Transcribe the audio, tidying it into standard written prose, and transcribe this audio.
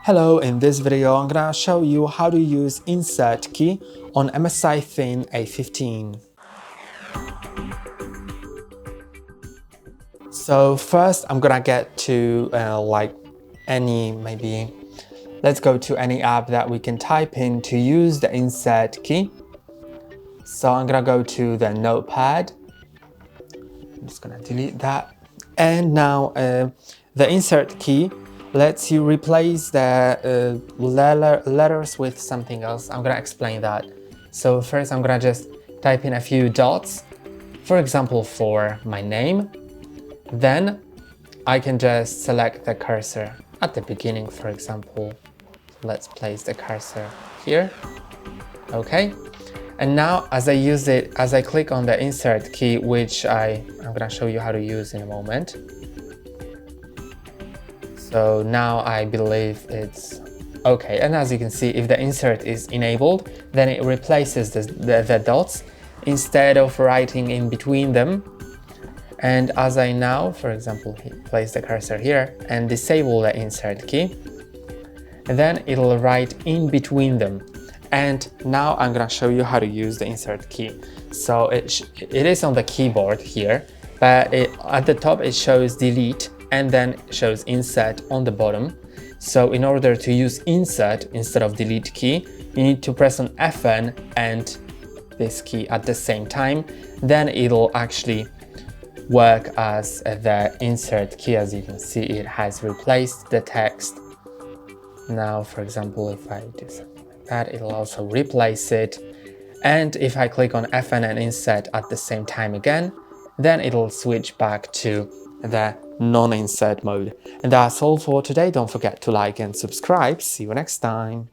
Hello, in this video I'm gonna show you how to use insert key on MSI Thin A15. So first I'm gonna get to let's go to any app that we can type in to use the insert key. So I'm gonna go to the notepad. I'm just gonna delete that. And now the insert key lets you replace the letters with something else. I'm gonna explain that. So first I'm gonna just type in a few dots, for example for my name. Then I can just select the cursor at the beginning, for example. Let's place the cursor here. Okay. And now as I click on the insert key, which I'm gonna show you how to use in a moment. So now I believe it's okay. And as you can see, if the insert is enabled, then it replaces the dots instead of writing in between them. And as I now, for example, place the cursor here and disable the insert key, then it'll write in between them. And now I'm gonna show you how to use the insert key. So it is on the keyboard here, but at the top it shows delete and then shows insert on the bottom. So in order to use insert instead of delete key, you need to press on Fn and this key at the same time. Then it'll actually work as the insert key. As you can see, it has replaced the text. Now, for example, if I do something like that, it'll also replace it. And if I click on Fn and insert at the same time again, then it'll switch back to the non-insert mode. And that's all for today. Don't forget to like and subscribe. See you next time.